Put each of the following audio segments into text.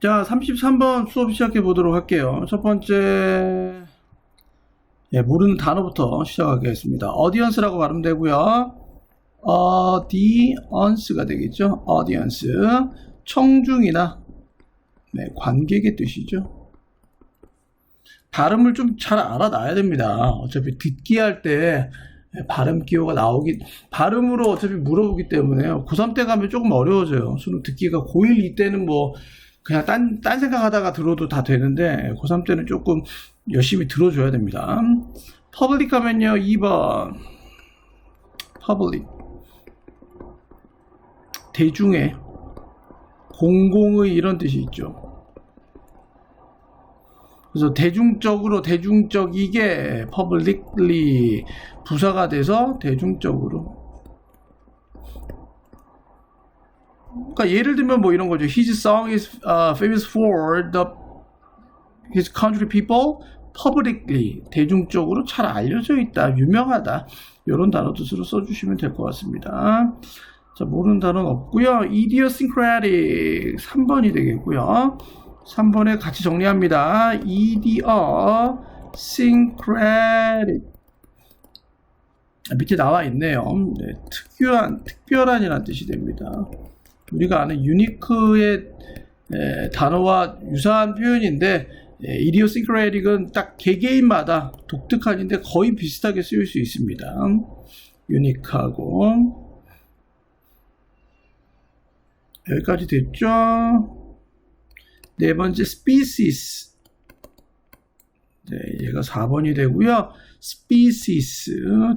자, 33번 수업 시작해 보도록 할게요. 첫 번째, 모르는 단어부터 시작하겠습니다. audience라고 발음되고요. audience가 되겠죠. audience. 청중이나, 관객의 뜻이죠. 발음을 좀 잘 알아놔야 됩니다. 어차피 듣기 할 때 발음 기호가 발음으로 어차피 물어보기 때문에요. 고3 때 가면 조금 어려워져요. 수능 듣기가 고1 이때는 뭐, 그냥 딴 생각하다가 들어도 다 되는데 고3 때는 조금 열심히 들어줘야 됩니다. 퍼블릭 하면요 2번 퍼블릭 대중의 공공의 이런 뜻이 있죠. 그래서 대중적이게 publicly 부사가 돼서 대중적으로. 그러니까 예를 들면 뭐 이런 거죠. His song is famous for his country people publicly. 대중적으로 잘 알려져 있다, 유명하다. 이런 단어 뜻으로 써주시면 될 것 같습니다. 자, 모르는 단어는 없고요. idiosyncratic 3번이 되겠고요. 3번에 같이 정리합니다. idiosyncratic 밑에 나와 있네요. 특별한이라는 뜻이 됩니다. 우리가 아는 유니크의 단어와 유사한 표현인데 idiosyncratic은 딱 개개인마다 독특한인데 거의 비슷하게 쓰일 수 있습니다. 유니크하고. 여기까지 됐죠? 네 번째 species. 얘가 4번이 되고요. species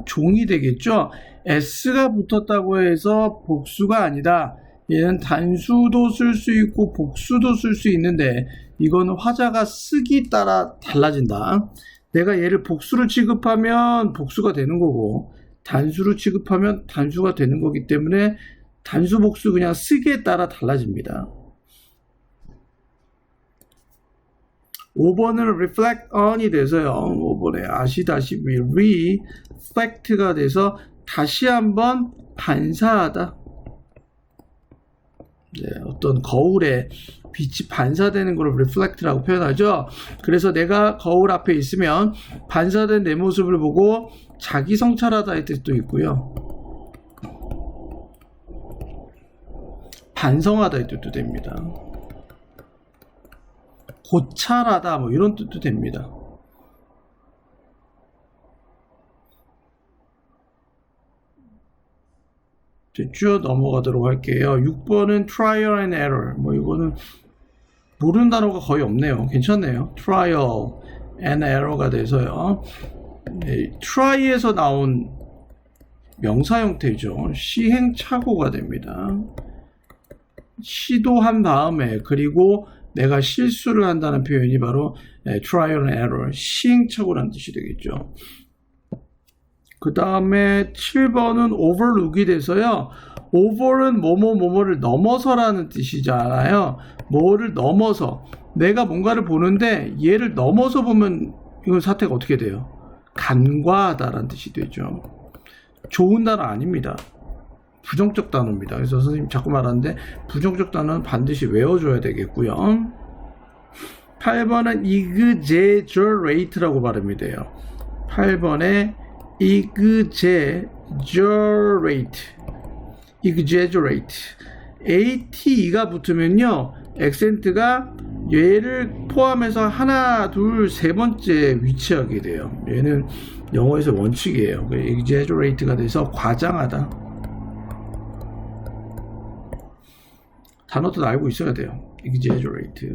종이 되겠죠. s가 붙었다고 해서 복수가 아니다. 얘는 단수도 쓸 수 있고 복수도 쓸 수 있는데 이거는 화자가 쓰기 따라 달라진다. 내가 얘를 복수를 취급하면 복수가 되는 거고 단수로 취급하면 단수가 되는 거기 때문에 단수 복수 그냥 쓰기에 따라 달라집니다. 5번은 reflect on이 돼서요. 5번에 아시다시피 reflect가 돼서 다시 한번 반사하다. 어떤 거울에 빛이 반사되는 걸 reflect라고 표현하죠. 그래서 내가 거울 앞에 있으면 반사된 내 모습을 보고 자기 성찰하다의 뜻도 있고요. 반성하다의 뜻도 됩니다. 고찰하다 뭐 이런 뜻도 됩니다. 쭉 넘어가도록 할게요. 6번은 trial and error. 뭐 이거는 모르는 단어가 거의 없네요. 괜찮네요. trial and error가 돼서요. try에서 나온 명사 형태죠. 시행착오가 됩니다. 시도한 다음에 그리고 내가 실수를 한다는 표현이 바로 trial and error, 시행착오라는 뜻이 되겠죠. 그 다음에 7번은 overlook이 돼서요. over는 뭐뭐뭐뭐를 넘어서라는 뜻이잖아요. 뭐를 넘어서. 내가 뭔가를 보는데 얘를 넘어서 보면 이건 사태가 어떻게 돼요? 간과하다라는 뜻이 되죠. 좋은 단어 아닙니다. 부정적 단어입니다. 그래서 선생님 자꾸 말하는데 부정적 단어는 반드시 외워줘야 되겠고요. 8번은 exaggerate라고 발음이 돼요. 8번에 exaggerate. ate가 붙으면요 액센트가 얘를 포함해서 하나, 둘, 세 번째 위치하게 돼요. 얘는 영어에서 원칙이에요. exaggerate가 돼서 과장하다. 단어도 알고 있어야 돼요. exaggerate.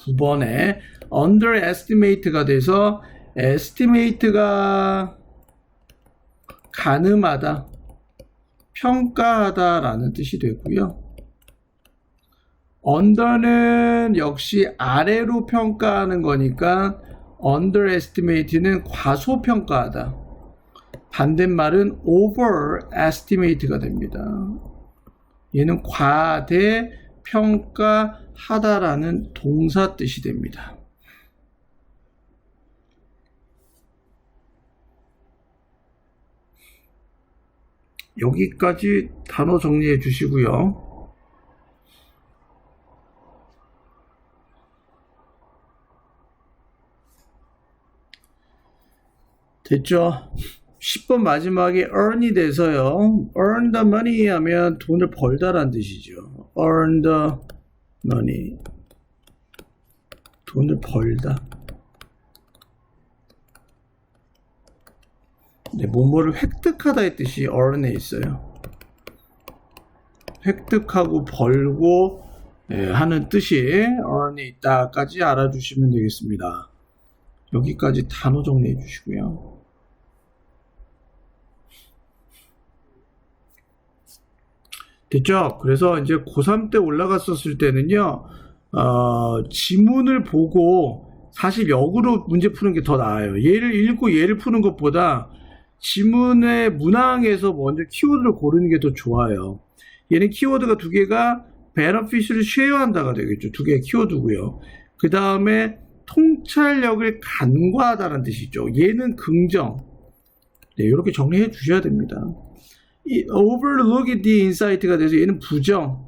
9번에 underestimate가 돼서 estimate가 가늠하다, 평가하다 라는 뜻이 되고요. under는 역시 아래로 평가하는 거니까 underestimate는 과소평가하다. 반대말은 overestimate가 됩니다. 얘는 과대평가하다라는 동사 뜻이 됩니다. 여기까지 단어 정리해 주시고요. 됐죠? 10번 마지막에 earn이 돼서요. earn the money 하면 돈을 벌다라는 뜻이죠. earn the money. 돈을 벌다. 네, 뭐뭐를 획득하다의 뜻이 earn에 있어요. 획득하고 벌고 하는 뜻이 earn에 있다까지 알아주시면 되겠습니다. 여기까지 단어 정리해 주시고요. 됐죠? 그래서 이제 고3 때 올라갔었을 때는요, 지문을 보고 사실 역으로 문제 푸는 게 더 나아요. 얘를 읽고 얘를 푸는 것보다 지문의 문항에서 먼저 키워드를 고르는 게 더 좋아요. 얘는 키워드가 두 개가 beneficial을 쉐어한다가 되겠죠. 두 개의 키워드고요. 그 다음에 통찰력을 간과하다는 뜻이죠. 얘는 긍정. 네, 이렇게 정리해 주셔야 됩니다. 이 overlook the insight가 돼서 얘는 부정.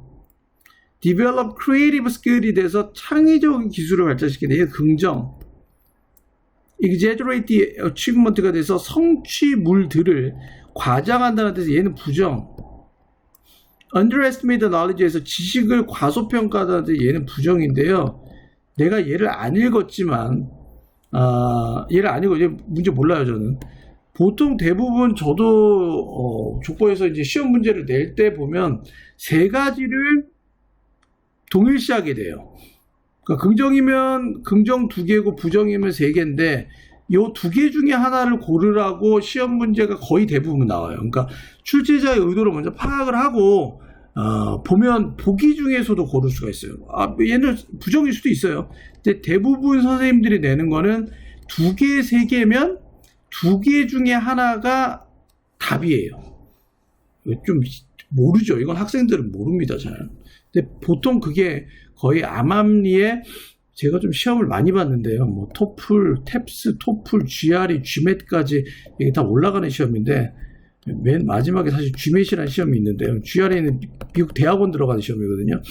develop creative skill이 돼서 창의적인 기술을 발전시키는 얘는 긍정. exaggerate the achievement가 돼서 성취물들을 과장한다는 뜻에서 얘는 부정. underestimate the knowledge에서 지식을 과소평가하다는 뜻에서 얘는 부정인데요. 내가 얘를 안 읽었지만 얘를 안 읽어 문제 몰라요 저는. 보통 대부분 저도 족보에서 이제 시험 문제를 낼 때 보면 세 가지를 동일시하게 돼요. 그러니까 긍정이면 긍정 두 개고 부정이면 세 개인데 요 두 개 중에 하나를 고르라고 시험 문제가 거의 대부분 나와요. 그러니까 출제자의 의도를 먼저 파악을 하고 보면 보기 중에서도 고를 수가 있어요. 얘는 부정일 수도 있어요. 근데 대부분 선생님들이 내는 거는 두 개, 세 개면 두 개 중에 하나가 답이에요. 좀 모르죠. 이건 학생들은 모릅니다, 잘. 근데 보통 그게 거의 암암리에 제가 좀 시험을 많이 봤는데요. 뭐 토플, 탭스, 토플, GRE, GMAT까지 이게 다 올라가는 시험인데 맨 마지막에 사실 GMAT이라는 시험이 있는데요. GRE는 미국 대학원 들어가는 시험이거든요.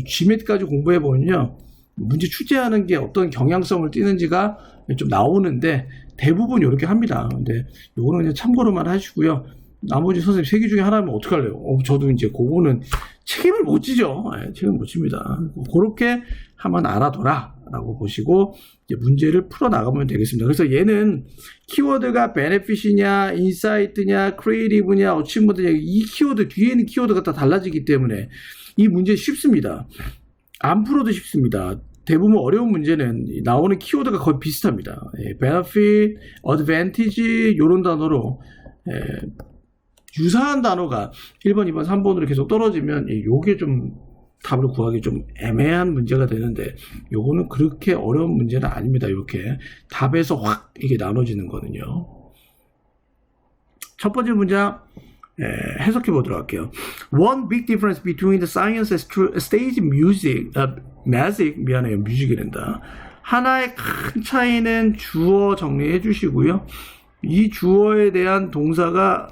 GMAT까지 공부해 보면요. 문제 출제하는 게 어떤 경향성을 띠는지가 좀 나오는데 대부분 이렇게 합니다. 근데 요거는 그냥 참고로만 하시고요. 나머지 선생님 세 개 중에 하나면 어떡할래요? 저도 이제 그거는 책임을 못 지죠. 책임을 못 집니다. 그렇게 한번 알아둬라 라고 보시고 이제 문제를 풀어 나가면 되겠습니다. 그래서 얘는 키워드가 benefit이냐, insight냐, creative냐, achievement냐 이 키워드 뒤에 있는 키워드가 다 달라지기 때문에 이 문제 쉽습니다. 안 풀어도 쉽습니다. 대부분 어려운 문제는 나오는 키워드가 거의 비슷합니다. benefit, advantage 이런 단어로 유사한 단어가 1번, 2번, 3번으로 계속 떨어지면 요게 좀 답을 구하기 좀 애매한 문제가 되는데 요거는 그렇게 어려운 문제는 아닙니다. 이렇게 답에서 확 이게 나눠지는 거는요. 첫 번째 문장 해석해 보도록 할게요. One big difference between the science and stage music, 미안해요. 뮤직이 된다. 하나의 큰 차이는 주어 정리해 주시고요. 이 주어에 대한 동사가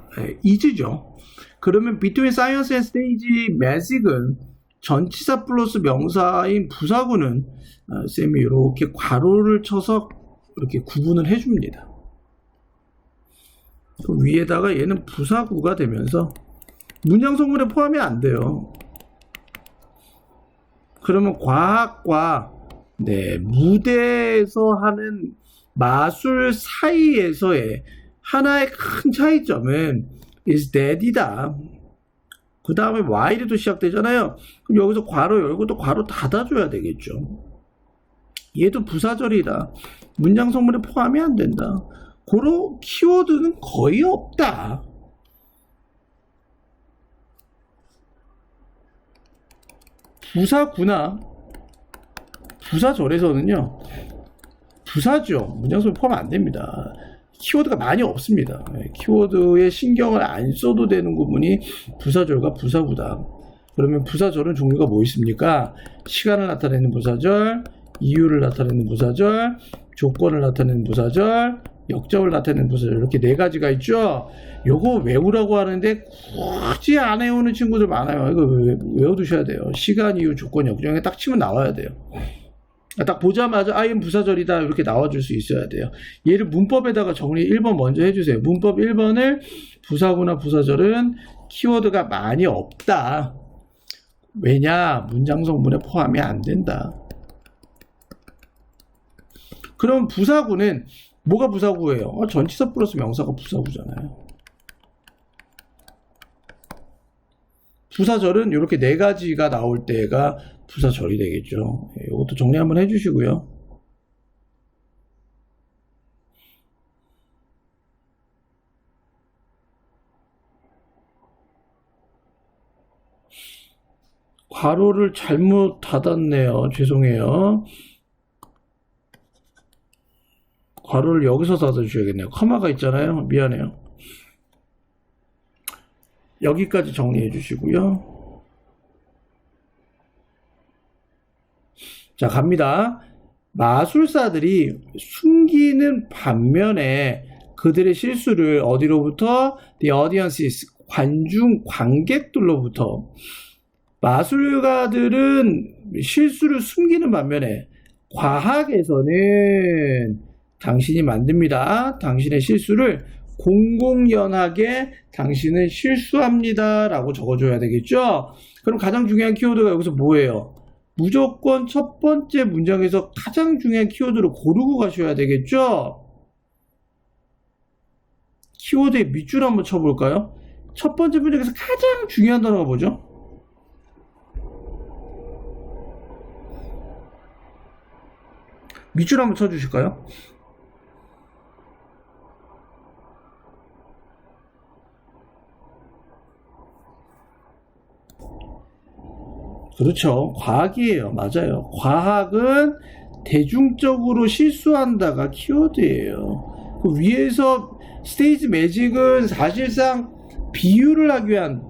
is죠. 그러면 between science and stage music은 전치사 플러스 명사인 부사구는 쌤이 이렇게 괄호를 쳐서 이렇게 구분을 해줍니다. 그 위에다가 얘는 부사구가 되면서 문장 성문에 포함이 안 돼요. 그러면 과학과 무대에서 하는 마술 사이에서의 하나의 큰 차이점은 is that이다. 그 다음에 while도 시작되잖아요. 그럼 여기서 괄호 열고 또 괄호 닫아줘야 되겠죠. 얘도 부사절이다. 문장 성문에 포함이 안 된다. 그런 키워드는 거의 없다. 부사구나 부사절에서는요. 부사죠. 문장 성문에 포함 안 됩니다. 키워드가 많이 없습니다. 키워드에 신경을 안 써도 되는 부분이 부사절과 부사구다. 그러면 부사절은 종류가 뭐 있습니까? 시간을 나타내는 부사절, 이유를 나타내는 부사절, 조건을 나타내는 부사절, 역적을 나타내는 부사절 이렇게 네 가지가 있죠. 요거 외우라고 하는데 굳이 안 외우는 친구들 많아요. 이거 외워두셔야 돼요. 시간, 이유, 조건, 역적에 딱 치면 나와야 돼요. 딱 보자마자 I am 부사절이다 이렇게 나와줄 수 있어야 돼요. 얘를 문법에다가 정리 1번 먼저 해주세요. 문법 1번을 부사구나 부사절은 키워드가 많이 없다. 왜냐? 문장 성분에 포함이 안 된다. 그럼 부사구는 뭐가 부사구예요? 전치사 플러스 명사가 부사구잖아요. 부사절은 이렇게 네 가지가 나올 때가 부사절이 되겠죠. 이것도 정리 한번 해주시고요. 괄호를 잘못 닫았네요. 죄송해요. 괄호를 여기서 닫아주셔야겠네요. 커마가 있잖아요. 미안해요. 여기까지 정리해 주시고요. 자, 갑니다. 마술사들이 숨기는 반면에 그들의 실수를 어디로부터? The audiences, 관객들로부터. 마술가들은 실수를 숨기는 반면에 과학에서는 당신이 만듭니다. 당신의 실수를 공공연하게 당신은 실수합니다 라고 적어줘야 되겠죠. 그럼 가장 중요한 키워드가 여기서 뭐예요? 무조건 첫 번째 문장에서 가장 중요한 키워드를 고르고 가셔야 되겠죠. 키워드의 밑줄 한번 쳐볼까요? 첫 번째 문장에서 가장 중요한 단어가 뭐죠? 밑줄 한번 쳐주실까요? 그렇죠. 과학이에요. 맞아요. 과학은 대중적으로 실수한다가 키워드예요. 그 위에서 스테이지 매직은 사실상 비유를 하기 위한,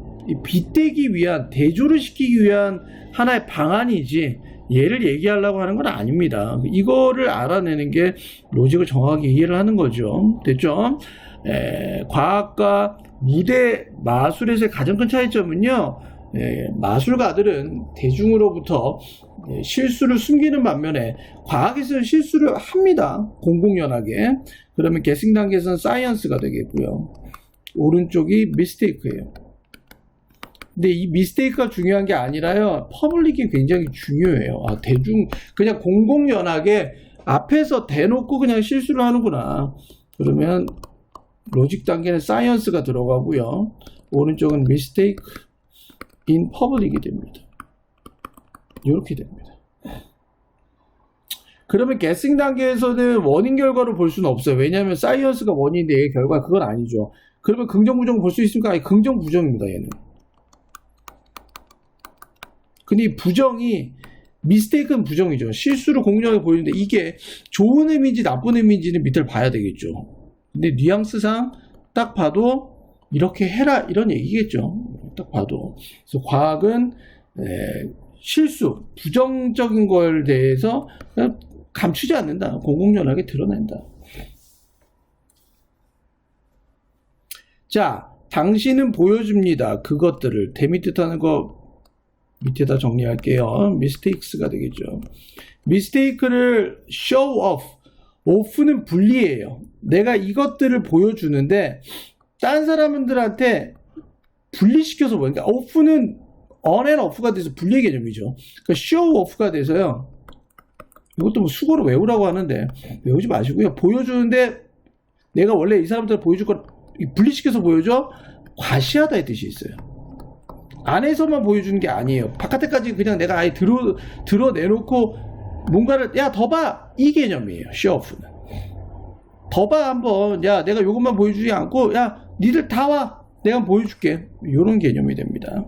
빗대기 위한, 대조를 시키기 위한 하나의 방안이지 얘를 얘기하려고 하는 건 아닙니다. 이거를 알아내는 게 로직을 정확하게 이해를 하는 거죠. 됐죠? 과학과 무대 마술에서의 가장 큰 차이점은요, 마술가들은 대중으로부터 실수를 숨기는 반면에 과학에서는 실수를 합니다. 공공연하게. 그러면 게싱 단계에서는 사이언스가 되겠고요. 오른쪽이 미스테이크예요. 근데 이 미스테이크가 중요한 게 아니라요, 퍼블릭이 굉장히 중요해요. 대중, 그냥 공공연하게 앞에서 대놓고 그냥 실수를 하는구나. 그러면 로직 단계는 사이언스가 들어가고요. 오른쪽은 미스테이크 in public이 됩니다. 이렇게 됩니다. 그러면 게싱 단계에서는 원인 결과를 볼 수는 없어요. 왜냐하면 사이언스가 원인인데 얘의 결과 그건 아니죠. 그러면 긍정 부정 볼 수 있습니까? 아니, 긍정 부정입니다. 얘는. 근데 이 부정이 미스테이크는 부정이죠. 실수를 공정하게 보이는데 이게 좋은 의미인지 나쁜 의미인지는 밑을 봐야 되겠죠. 근데 뉘앙스상 딱 봐도 이렇게 해라 이런 얘기겠죠. 딱 봐도. 그래서 과학은 실수, 부정적인 걸 대해서 그냥 감추지 않는다. 공공연하게 드러낸다. 자, 당신은 보여줍니다. 그것들을. 대미 뜻하는 거 밑에다 정리할게요. mistakes가 되겠죠. mistake를 show off. off는 분리예요. 내가 이것들을 보여주는데 딴 사람들한테 분리시켜서 보니까 off는 on and off가 돼서 분리의 개념이죠. 그러니까 show off가 돼서요. 이것도 뭐 수고로 외우라고 하는데 외우지 마시고요. 보여주는데 내가 원래 이 사람들 보여줄 걸 분리시켜서 보여줘? 과시하다의 뜻이 있어요. 안에서만 보여주는 게 아니에요. 바깥에까지 그냥 내가 아예 드러내놓고 뭔가를 야 더 봐! 이 개념이에요. 쇼오프는. 더 봐 한번. 야 내가 이것만 보여주지 않고 야 니들 다 와. 내가 한번 보여줄게. 이런 개념이 됩니다.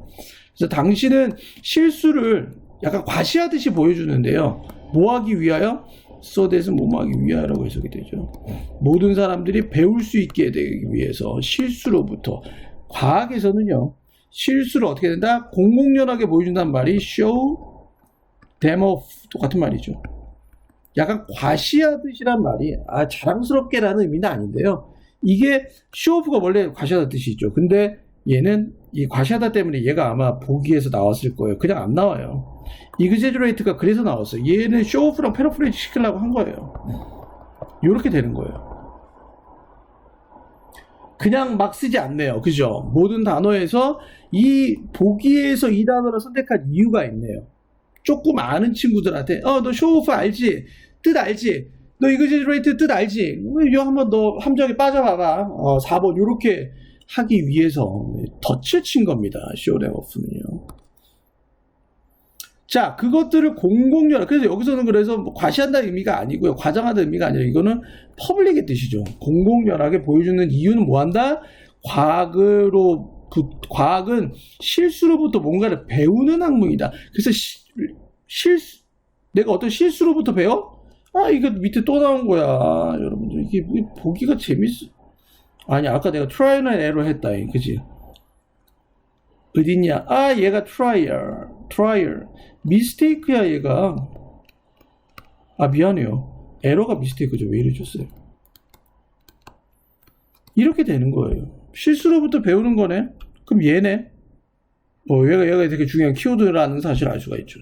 그래서 당신은 실수를 약간 과시하듯이 보여주는데요. 뭐 하기 위하여? so that은 뭐뭐 하기 위하여라고 해석이 되죠. 모든 사람들이 배울 수 있게 되기 위해서 실수로부터. 과학에서는요. 실수를 어떻게 된다? 공공연하게 보여준다는 말이 show them off 똑같은 말이죠. 약간 과시하듯이란 말이 자랑스럽게라는 의미는 아닌데요. 이게 show off가 원래 과시하다는 뜻이죠. 근데 얘는 이 과시하다 때문에 얘가 아마 보기에서 나왔을 거예요. 그냥 안 나와요. exaggerate가 그래서 나왔어요. 얘는 show off랑 paraphrase 시키려고 한 거예요. 이렇게 되는 거예요. 그냥 막 쓰지 않네요. 그죠? 모든 단어에서 이 보기에서 이 단어를 선택한 이유가 있네요. 조금 아는 친구들한테 너 show off 알지? 뜻 알지? 너 exaggerate 뜻 알지? 이거 한번 너 함정에 빠져봐봐. 4번 이렇게 하기 위해서 덫을 친 겁니다. show them off는요. 자, 그것들을 공공연합. 그래서 여기서는 그래서 뭐 과시한다는 의미가 아니고요. 과장하다는 의미가 아니라 이거는 퍼블릭의 뜻이죠. 공공연하게 보여주는 이유는 뭐한다? 과학은 실수로부터 뭔가를 배우는 학문이다. 그래서 내가 어떤 실수로부터 배워? 이거 밑에 또 나온 거야. 여러분들 이게 보기가 재밌어. 아니 아까 내가 trial and error 했다. 그치? 어딨냐? 얘가 trial. mistake야 얘가. 미안해요. 에러가 mistake죠. 왜 이래 줬어요? 이렇게 되는 거예요. 실수로부터 배우는 거네. 그럼 얘네. 얘가 되게 중요한 키워드라는 사실을 알 수가 있죠.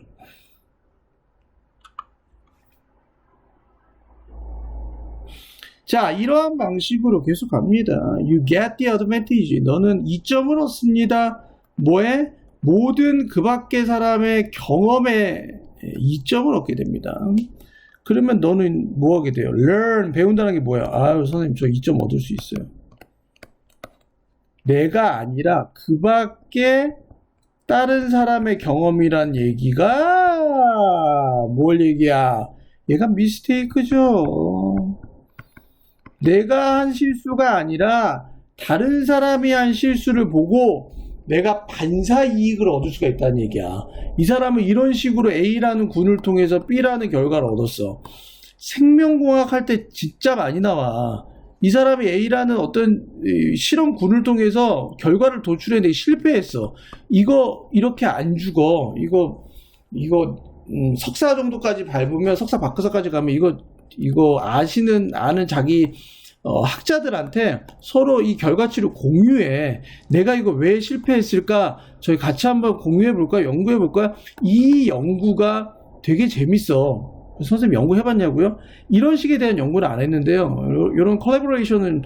자, 이러한 방식으로 계속 갑니다. You get the advantage. 너는 이점을 얻습니다. 뭐에? 모든 그 밖의 사람의 경험에 이점을 얻게 됩니다. 그러면 너는 뭐 하게 돼요? learn, 배운다는 게 뭐야? 선생님 저 이점 얻을 수 있어요. 내가 아니라 그 밖에 다른 사람의 경험이란 얘기가 뭘 얘기야? 얘가 미스테이크죠. 내가 한 실수가 아니라 다른 사람이 한 실수를 보고 내가 반사 이익을 얻을 수가 있다는 얘기야. 이 사람은 이런 식으로 A라는 군을 통해서 B라는 결과를 얻었어. 생명공학 할 때 진짜 많이 나와. 이 사람이 A라는 어떤 실험 군을 통해서 결과를 도출해내기 실패했어. 이거 이렇게 안 죽어. 이거 석사 정도까지 밟으면 석사 바크사까지 가면 이거 아는 자기 학자들한테 서로 이 결과치를 공유해. 내가 이거 왜 실패했을까? 저희 같이 한번 공유해볼까? 연구해볼까? 이 연구가 되게 재밌어. 선생님 연구해봤냐고요? 이런 식에 대한 연구는 안 했는데요. 이런 콜라보레이션은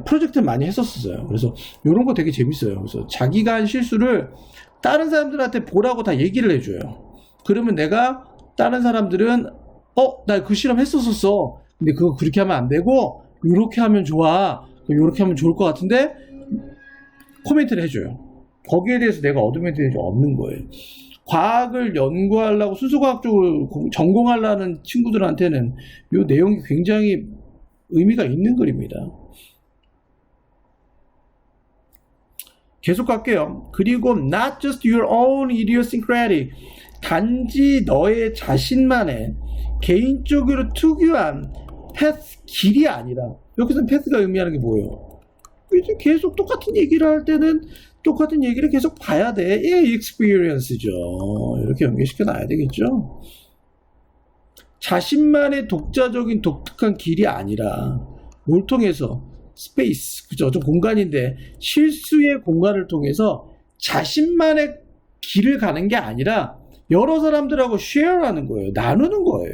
프로젝트를 많이 했었어요. 그래서 이런 거 되게 재밌어요. 그래서 자기가 한 실수를 다른 사람들한테 보라고 다 얘기를 해줘요. 그러면 내가 다른 사람들은 나 그 실험 했었어. 근데 그거 그렇게 하면 안 되고 이렇게 하면 좋아. 이렇게 하면 좋을 것 같은데 코멘트를 해줘요. 거기에 대해서 내가 어드밴티지 얻는 거예요. 과학을 연구하려고 수소과학 쪽을 전공하려는 친구들한테는 이 내용이 굉장히 의미가 있는 글입니다. 계속 갈게요. 그리고 not just your own idiosyncratic, 단지 너의 자신만의 개인적으로 특유한 패스, 길이 아니라, 여기서 패스가 의미하는 게 뭐예요? 이제 계속 똑같은 얘기를 할 때는 똑같은 얘기를 계속 봐야 돼. experience죠. 이렇게 연결시켜 놔야 되겠죠. 자신만의 독자적인 독특한 길이 아니라 뭘 통해서? 스페이스, 그죠? 좀 공간인데 실수의 공간을 통해서 자신만의 길을 가는 게 아니라 여러 사람들하고 쉐어하는 거예요. 나누는 거예요.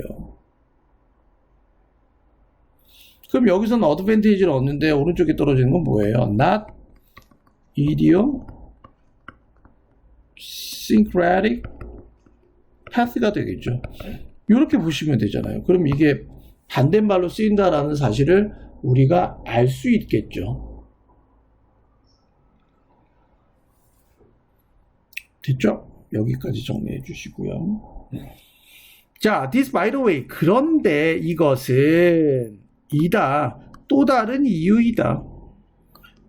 그럼 여기서는 어드밴티지를 얻는데 오른쪽에 떨어지는 건 뭐예요? Not idiosyncratic path가 되겠죠. 이렇게 보시면 되잖아요. 그럼 이게 반대말로 쓰인다라는 사실을 우리가 알 수 있겠죠. 됐죠? 여기까지 정리해 주시고요. 자, this by the way. 그런데 이것은 또 다른 이유이다.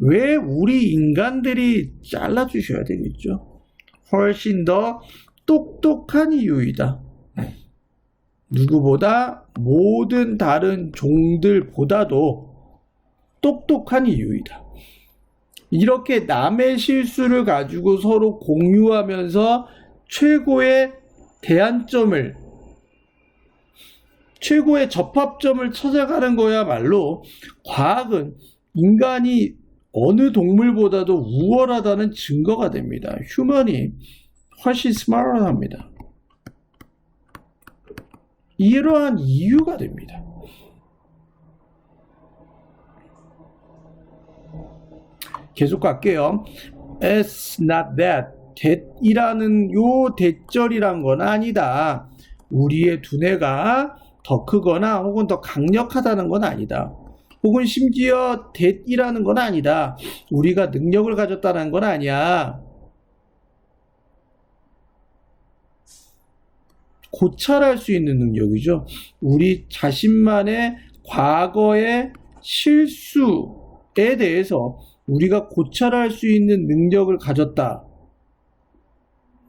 왜 우리 인간들이 잘라주셔야 되겠죠. 훨씬 더 똑똑한 이유이다. 누구보다 모든 다른 종들보다도 똑똑한 이유이다. 이렇게 남의 실수를 가지고 서로 공유하면서 최고의 대안점을, 최고의 접합점을 찾아가는 거야말로 과학은 인간이 어느 동물보다도 우월하다는 증거가 됩니다. 휴먼이 훨씬 스마트합니다. 이러한 이유가 됩니다. 계속 갈게요. It's not that. that이라는 요 대절이란 건 아니다. 우리의 두뇌가 더 크거나 혹은 더 강력하다는 건 아니다. 혹은 심지어 that이라는 건 아니다. 우리가 능력을 가졌다는 건 아니야. 고찰할 수 있는 능력이죠. 우리 자신만의 과거의 실수에 대해서 우리가 고찰할 수 있는 능력을 가졌다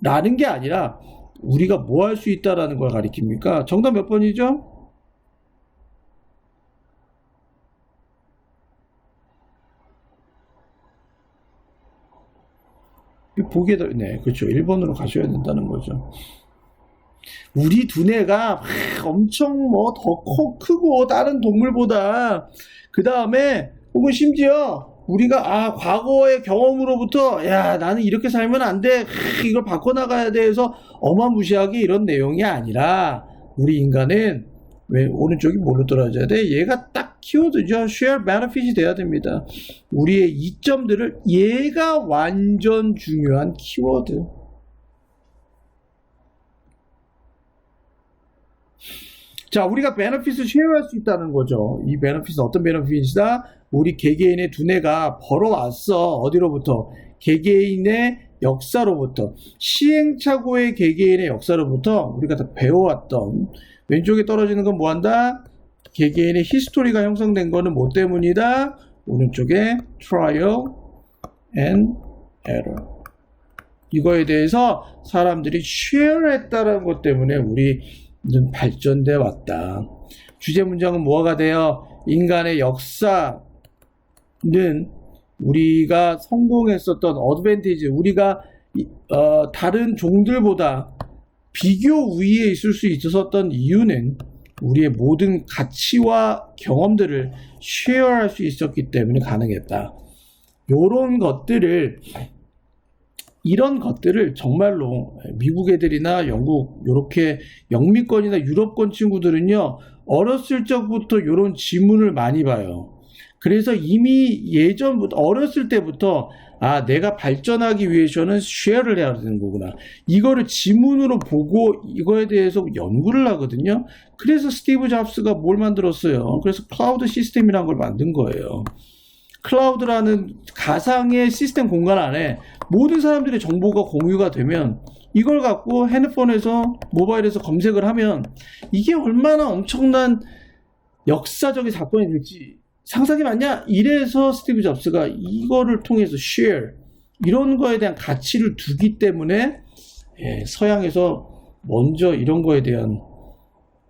라는 게 아니라 우리가 뭐 할 수 있다라는 걸 가리킵니까? 정답 몇 번이죠? 보기에 네, 그렇죠. 1번으로 가셔야 된다는 거죠. 우리 두뇌가 엄청 뭐 더 크고 다른 동물보다 그 다음에 혹은 심지어 우리가 과거의 경험으로부터 야 나는 이렇게 살면 안 돼 이걸 바꿔나가야 돼 해서 어마무시하게 이런 내용이 아니라 우리 인간은 왜 오른쪽이 뭘로 떨어져야 돼? 얘가 딱 키워드죠. share benefit이 돼야 됩니다. 우리의 이점들을 얘가 완전 중요한 키워드. 자, 우리가 베너핏을 쉐어할 수 있다는 거죠. 이 베너핏은 어떤 베너핏이다? 우리 개개인의 두뇌가 벌어왔어. 어디로부터? 개개인의 역사로부터. 시행착오의 개개인의 역사로부터 우리가 다 배워왔던. 왼쪽에 떨어지는 건 뭐한다? 개개인의 히스토리가 형성된 거는 뭐 때문이다? 오른쪽에 trial and error. 이거에 대해서 사람들이 쉐어했다는 것 때문에 우리는 발전돼 왔다. 주제 문장은 뭐가 돼요? 인간의 역사는 우리가 성공했었던 어드밴티지, 우리가 다른 종들보다 비교 우위에 있을 수 있었던 이유는 우리의 모든 가치와 경험들을 쉐어할 수 있었기 때문에 가능했다. 이런 것들을 정말로 미국 애들이나 영국 요렇게 영미권이나 유럽권 친구들은요 어렸을 적부터 이런 지문을 많이 봐요. 그래서 이미 예전부터 어렸을 때부터 내가 발전하기 위해서는 쉐어를 해야 되는 거구나. 이거를 지문으로 보고 이거에 대해서 연구를 하거든요. 그래서 스티브 잡스가 뭘 만들었어요? 그래서 클라우드 시스템이라는 걸 만든 거예요. 클라우드라는 가상의 시스템 공간 안에 모든 사람들의 정보가 공유가 되면 이걸 갖고 핸드폰에서 모바일에서 검색을 하면 이게 얼마나 엄청난 역사적인 사건이 될지 상상이 맞냐? 이래서 스티브 잡스가 이거를 통해서 share 이런 거에 대한 가치를 두기 때문에 서양에서 먼저 이런 거에 대한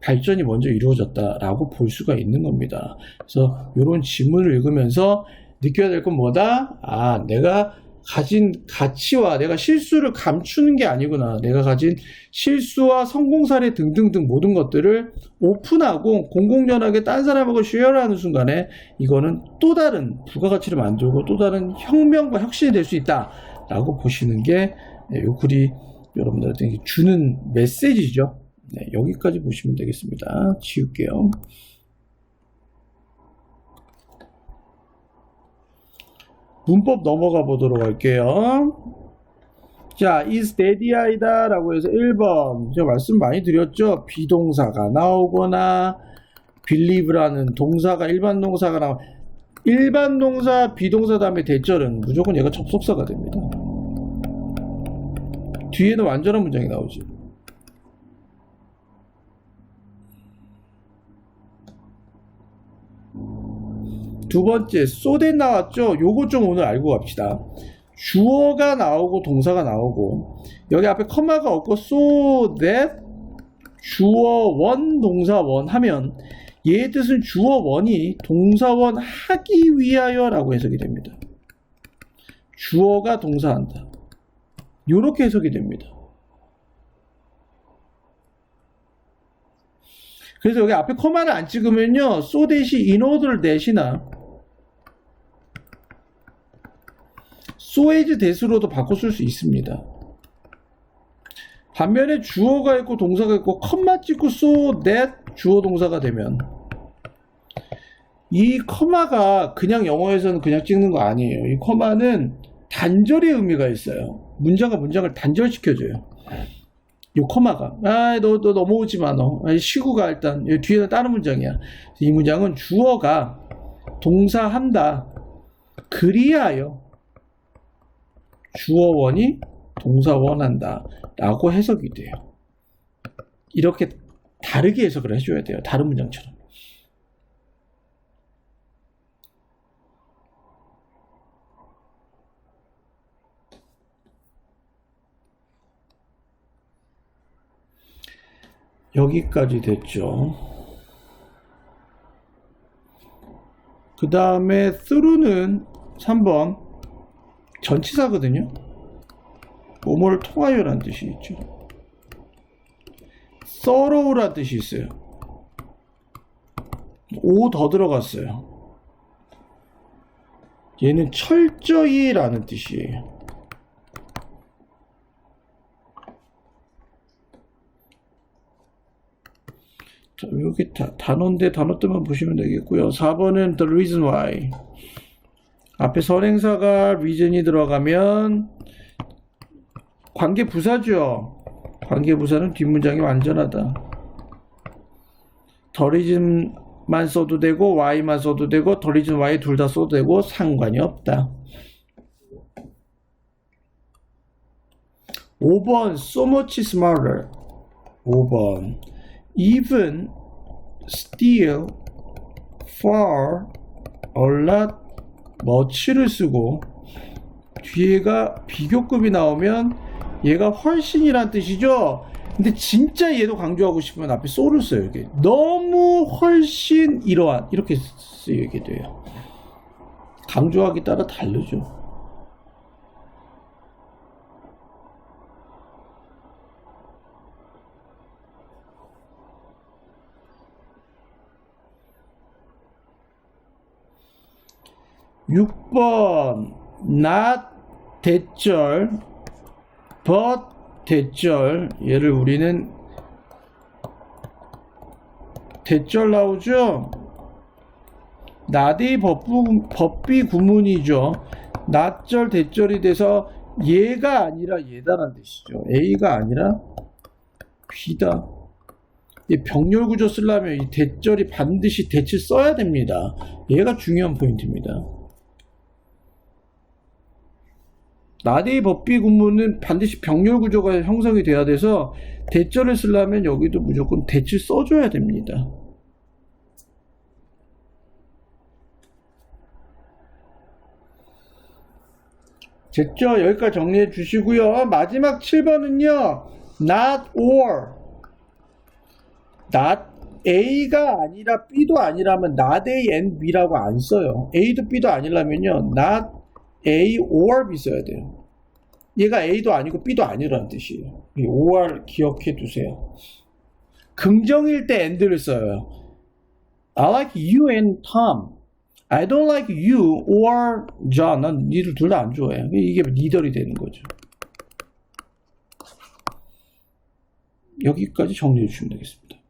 발전이 먼저 이루어졌다라고 볼 수가 있는 겁니다. 그래서 이런 지문을 읽으면서 느껴야 될 건 뭐다? 내가 가진 가치와 내가 실수를 감추는 게 아니구나. 내가 가진 실수와 성공 사례 등등등 모든 것들을 오픈하고 공공연하게 딴 사람하고 쉐어하는 순간에 이거는 또 다른 부가가치를 만들고 또 다른 혁명과 혁신이 될 수 있다라고 보시는 게 이 글이 여러분들한테 주는 메시지죠. 네, 여기까지 보시면 되겠습니다. 지울게요. 문법 넘어가 보도록 할게요. 자, is steady이다 라고 해서 1번 제가 말씀 많이 드렸죠. 비동사가 나오거나 believe라는 동사가 일반 동사가 나오고 일반 동사 비동사 다음에 대절은 무조건 얘가 접속사가 됩니다. 뒤에는 완전한 문장이 나오지. 두 번째, so that 나왔죠? 요거 좀 오늘 알고 갑시다. 주어가 나오고 동사가 나오고 여기 앞에 커마가 없고 so that 주어 원 동사 원 하면 얘의 뜻은 주어 원이 동사 원 하기 위하여 라고 해석이 됩니다. 주어가 동사한다. 요렇게 해석이 됩니다. 그래서 여기 앞에 커마를 안 찍으면요 so that이 in order that이나 so as that으로도 바꿔 쓸 수 있습니다. 반면에 주어가 있고 동사가 있고 컴마 찍고 so that 주어 동사가 되면 이 커마가 그냥 영어에서는 그냥 찍는 거 아니에요. 이 커마는 단절의 의미가 있어요. 문장과 문장을 단절시켜줘요. 이 커마가 너 넘어오지 마. 너 쉬고 가. 일단 뒤에는 다른 문장이야. 이 문장은 주어가 동사한다 그리하여 주어원이 동사원한다 라고 해석이 돼요. 이렇게 다르게 해석을 해줘야 돼요. 다른 문장처럼. 여기까지 됐죠. 그 다음에 through는 3번 전치사거든요. 뭐뭐를 통하여라는 뜻이 있죠. thorough라는 뜻이 있어요. 오 더 들어갔어요. 얘는 철저히 라는 뜻이에요. 자, 여기 단어인데 단어 뜻만 보시면 되겠고요. 4번은 the reason why. 앞에 선행사가 reason이 들어가면 관계부사죠. 관계부사는 뒷문장이 완전하다. the reason만 써도 되고 why만 써도 되고 the reason why 둘 다 써도 되고 상관이 없다. 5번 so much smarter. 5번 even, still, far, a lot, much를 쓰고 뒤에가 비교급이 나오면 얘가 훨씬이란 뜻이죠. 근데 진짜 얘도 강조하고 싶으면 앞에 so를 써요. 이게 너무 훨씬 이러한 이렇게 쓰이게 돼요. 강조하기 따라 다르죠. (6번) not 대절 but 대절 얘를 우리는 대절 나오죠. not이 법비 구문이죠. not절 대절이 돼서 얘가 아니라 얘다라는 뜻이죠. A가 아니라 B다. 병렬 구조 쓰려면 이 대절이 반드시 대치 써야 됩니다. 얘가 중요한 포인트입니다. not의 법비 구문은 반드시 병렬 구조가 형성이 돼야 돼서 대절을 쓰려면 여기도 무조건 대치 써줘야 됩니다. 됐죠? 여기까지 정리해 주시고요. 마지막 7번은요. not or. not A가 아니라 B도 아니라면 not A and B라고 안 써요. A도 B도 아니라면요. not A or B 써야 돼요. 얘가 A도 아니고 B도 아니라는 뜻이에요. 이 or 기억해 두세요. 긍정일 때 and를 써요. I like you and Tom. I don't like you or John. 난 니들 둘 다 안 좋아해. 이게 니들이 되는 거죠. 여기까지 정리해 주시면 되겠습니다.